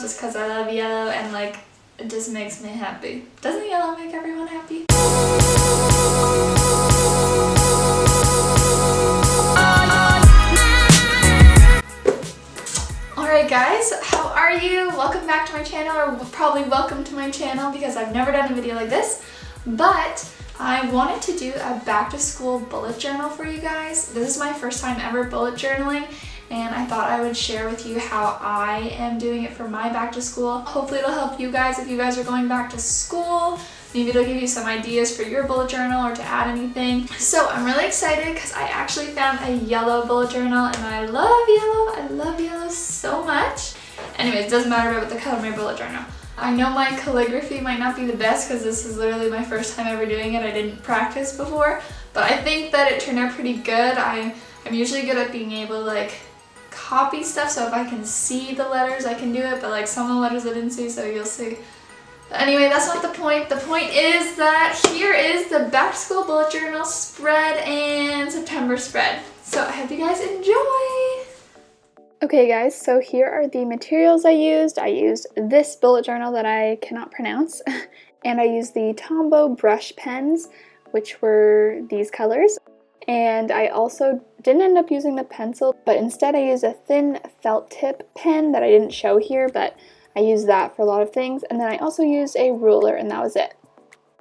just because I love yellow and like it just makes me happy. Doesn't yellow make everyone happy? Alright guys, how are you? Welcome back to my channel, or probably welcome to my channel because I've never done a video like this, but I wanted to do a back to school bullet journal for you guys. This is my first time ever bullet journaling, and I thought I would share with you how I am doing it for my back to school. Hopefully it'll help you guys if you guys are going back to school. Maybe it'll give you some ideas for your bullet journal or to add anything. So I'm really excited because I actually found a yellow bullet journal and I love yellow. I love yellow so much. Anyways, it doesn't matter about the color of my bullet journal. I know my calligraphy might not be the best because this is literally my first time ever doing it. I didn't practice before, but I think that it turned out pretty good. I'm usually good at being able to like copy stuff, so if I can see the letters I can do it, but like some of the letters I didn't see, so you'll see. But anyway, that's not the point. The point is that here is the back to school bullet journal spread and September spread. So I hope you guys enjoy! Okay guys, so here are the materials I used. I used this bullet journal that I cannot pronounce, and I used the Tombow brush pens, which were these colors. And I also didn't end up using the pencil, but instead I used a thin felt tip pen that I didn't show here, but I used that for a lot of things. And then I also used a ruler, and that was it.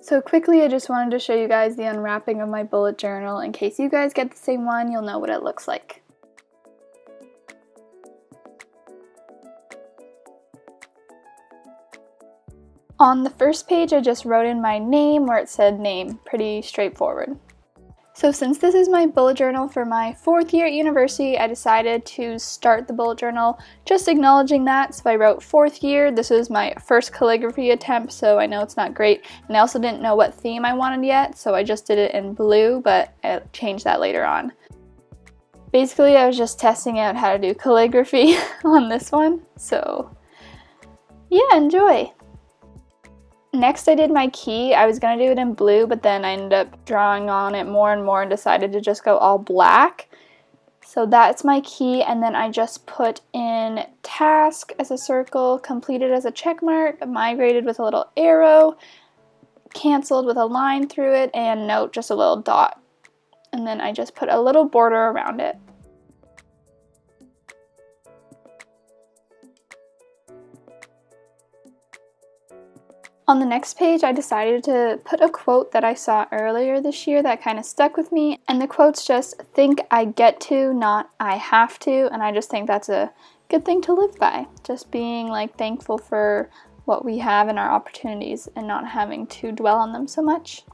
So quickly, I just wanted to show you guys the unwrapping of my bullet journal. In case you guys get the same one, you'll know what it looks like. On the first page, I just wrote in my name where it said name. Pretty straightforward. So since this is my bullet journal for my 4th year at university, I decided to start the bullet journal just acknowledging that. So I wrote 4th year. This was my first calligraphy attempt, so I know it's not great. And I also didn't know what theme I wanted yet, so I just did it in blue, but I changed that later on. Basically, I was just testing out how to do calligraphy on this one. So yeah, enjoy! Next, I did my key. I was going to do it in blue, but then I ended up drawing on it more and more and decided to just go all black. So that's my key, and then I just put in task as a circle, completed as a check mark, migrated with a little arrow, canceled with a line through it, and note just a little dot. And then I just put a little border around it. On the next page, I decided to put a quote that I saw earlier this year that kind of stuck with me, and the quote's just, think I get to, not I have to, and I just think that's a good thing to live by. Just being like thankful for what we have and our opportunities and not having to dwell on them so much.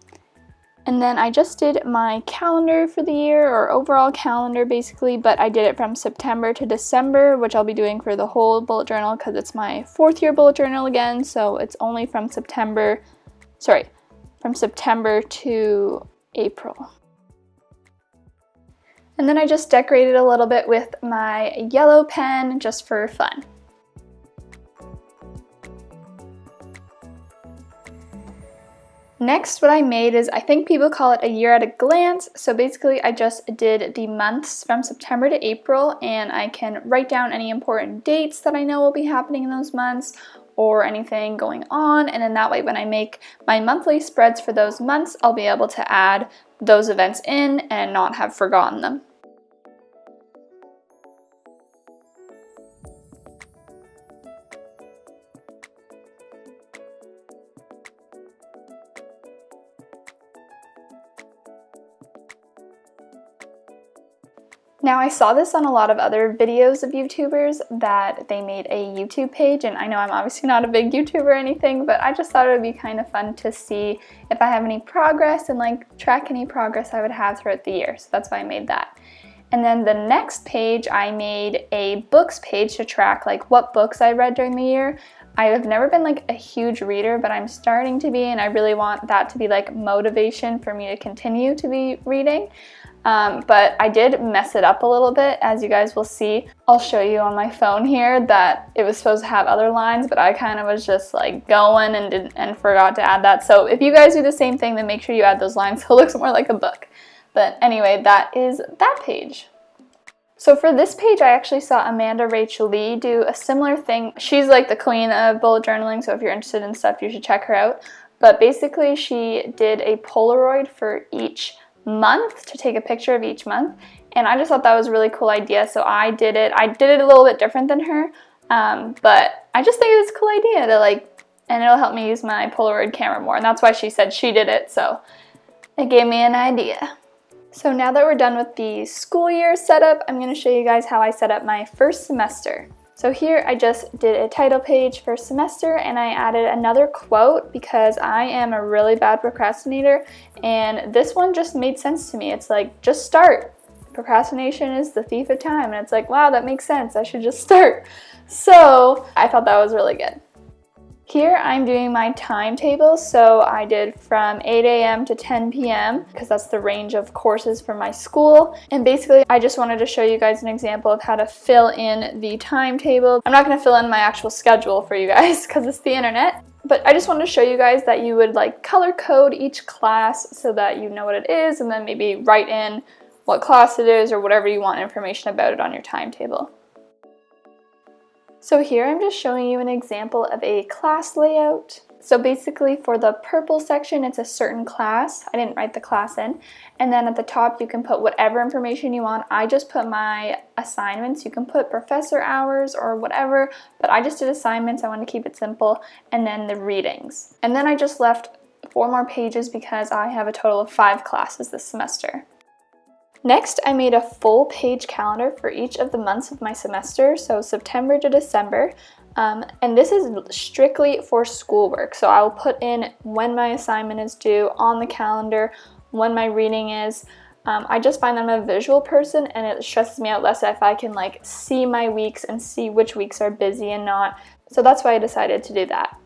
And then I just did my calendar for the year, or overall calendar basically, but I did it from September to December, which I'll be doing for the whole bullet journal because it's my 4th year bullet journal again, so it's only from September to April. And then I just decorated a little bit with my yellow pen just for fun. Next, what I made is, I think people call it a year at a glance. So basically, I just did the months from September to April, and I can write down any important dates that I know will be happening in those months or anything going on. And then that way, when I make my monthly spreads for those months, I'll be able to add those events in and not have forgotten them. Now, I saw this on a lot of other videos of YouTubers that they made a YouTube page, and I know I'm obviously not a big YouTuber or anything, but I just thought it would be kind of fun to see if I have any progress and like track any progress I would have throughout the year. So that's why I made that. And then the next page, I made a books page to track like what books I read during the year. I have never been like a huge reader, but I'm starting to be, and I really want that to be like motivation for me to continue to be reading. But I did mess it up a little bit, as you guys will see. I'll show you on my phone here that it was supposed to have other lines, but I kind of was just like going and forgot to add that. So if you guys do the same thing, then make sure you add those lines so it looks more like a book. But anyway, that is that page. So for this page, I actually saw Amanda Rachel Lee do a similar thing. She's like the queen of bullet journaling, so if you're interested in stuff, you should check her out. But basically, she did a Polaroid for each month to take a picture of each month, and I just thought that was a really cool idea, so I did it. I did it a little bit different than her, but I just think it was a cool idea to and it'll help me use my Polaroid camera more, and that's why she said she did it, so it gave me an idea. So now that we're done with the school year setup, I'm going to show you guys how I set up my first semester. So here I just did a title page for semester, and I added another quote because I am a really bad procrastinator, and this one just made sense to me. It's like, just start. Procrastination is the thief of time, and it's like, wow, that makes sense. I should just start. So I thought that was really good. Here I'm doing my timetable, so I did from 8 a.m. to 10 p.m. because that's the range of courses for my school. And basically I just wanted to show you guys an example of how to fill in the timetable. I'm not going to fill in my actual schedule for you guys because it's the internet, but I just wanted to show you guys that you would color code each class so that you know what it is, and then maybe write in what class it is or whatever you want information about it on your timetable. So here I'm just showing you an example of a class layout. So basically for the purple section, it's a certain class. I didn't write the class in. And then at the top, you can put whatever information you want. I just put my assignments. You can put professor hours or whatever, but I just did assignments. I wanted to keep it simple. And then the readings. And then I just left 4 more pages because I have a total of 5 classes this semester. Next, I made a full page calendar for each of the months of my semester, so September to December, and this is strictly for schoolwork. So I'll put in when my assignment is due on the calendar, when my reading is. I just find that I'm a visual person, and it stresses me out less if I can see my weeks and see which weeks are busy and not. So that's why I decided to do that.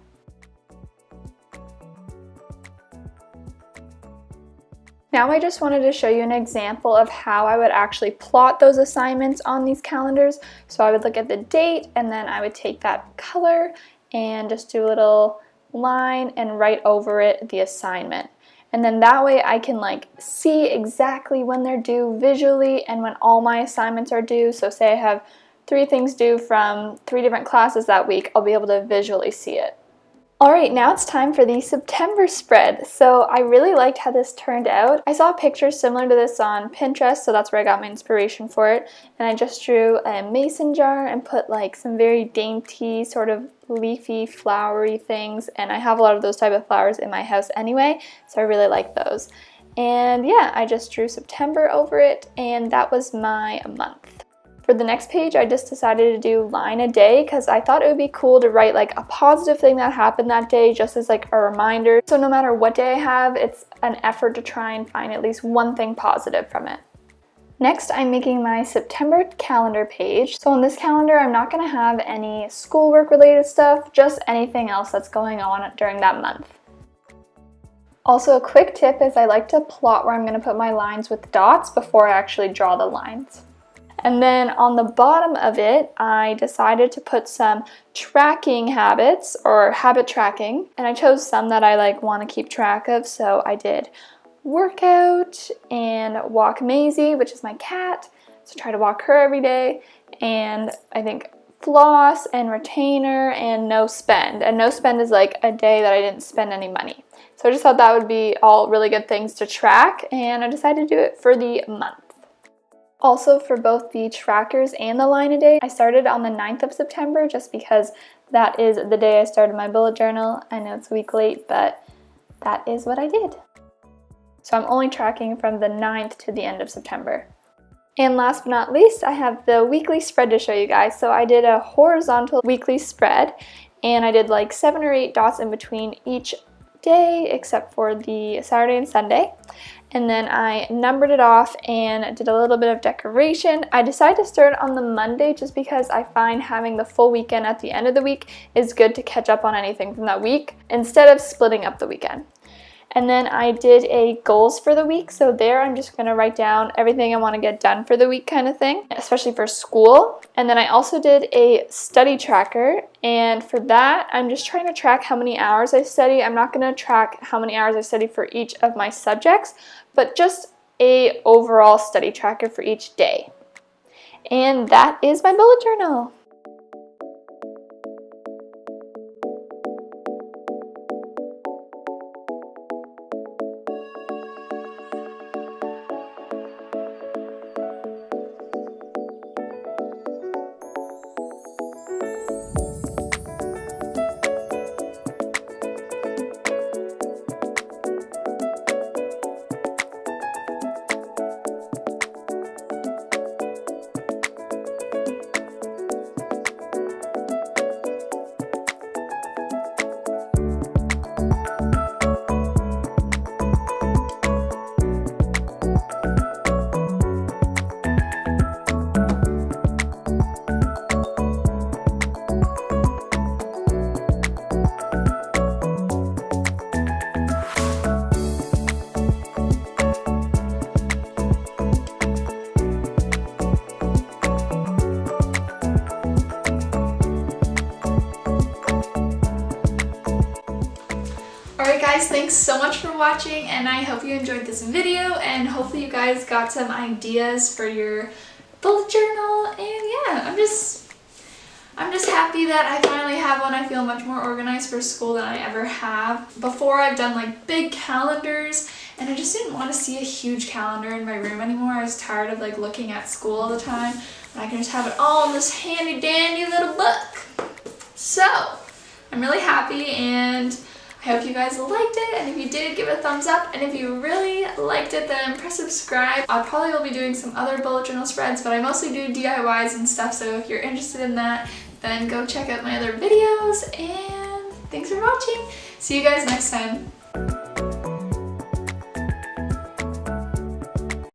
Now I just wanted to show you an example of how I would actually plot those assignments on these calendars. So I would look at the date, and then I would take that color and just do a little line and write over it the assignment. And then that way I can see exactly when they're due visually and when all my assignments are due. So say I have 3 things due from 3 different classes that week, I'll be able to visually see it. Alright, now it's time for the September spread. So I really liked how this turned out. I saw pictures similar to this on Pinterest, so that's where I got my inspiration for it. And I just drew a mason jar and put some very dainty, sort of leafy, flowery things. And I have a lot of those type of flowers in my house anyway, so I really like those. And yeah, I just drew September over it, and that was my month. For the next page, I just decided to do line a day because I thought it would be cool to write a positive thing that happened that day just as a reminder. So no matter what day I have, it's an effort to try and find at least one thing positive from it. Next, I'm making my September calendar page. So on this calendar, I'm not going to have any schoolwork related stuff, just anything else that's going on during that month. Also, a quick tip is I like to plot where I'm going to put my lines with dots before I actually draw the lines. And then on the bottom of it, I decided to put some tracking habits or habit tracking. And I chose some that I want to keep track of. So I did workout and walk Maisie, which is my cat. So try to walk her every day. And I think floss and retainer and no spend. And no spend is a day that I didn't spend any money. So I just thought that would be all really good things to track. And I decided to do it for the month. Also, for both the trackers and the line a day, I started on the 9th of September just because that is the day I started my bullet journal. I know it's a week late, but that is what I did. So I'm only tracking from the 9th to the end of September. And last but not least, I have the weekly spread to show you guys. So I did a horizontal weekly spread, and I did 7 or 8 dots in between each day except for the Saturday and Sunday. And then I numbered it off and did a little bit of decoration. I decided to start on the Monday just because I find having the full weekend at the end of the week is good to catch up on anything from that week instead of splitting up the weekend. And then I did a goals for the week. So there I'm just going to write down everything I want to get done for the week kind of thing, especially for school. And then I also did a study tracker. And for that, I'm just trying to track how many hours I study. I'm not going to track how many hours I study for each of my subjects, but just a overall study tracker for each day. And that is my bullet journal. Alright guys, thanks so much for watching, and I hope you enjoyed this video, and hopefully you guys got some ideas for your bullet journal. And yeah, I'm just happy that I finally have one. I feel much more organized for school than I ever have. Before, I've done like big calendars, and I just didn't want to see a huge calendar in my room anymore. I was tired of like looking at school all the time, and I can just have it all in this handy dandy little book. So I'm really happy, and I hope you guys liked it, and if you did, give it a thumbs up, and if you really liked it, then press subscribe. I probably will be doing some other bullet journal spreads, but I mostly do DIYs and stuff, so if you're interested in that, then go check out my other videos, and thanks for watching. See you guys next time.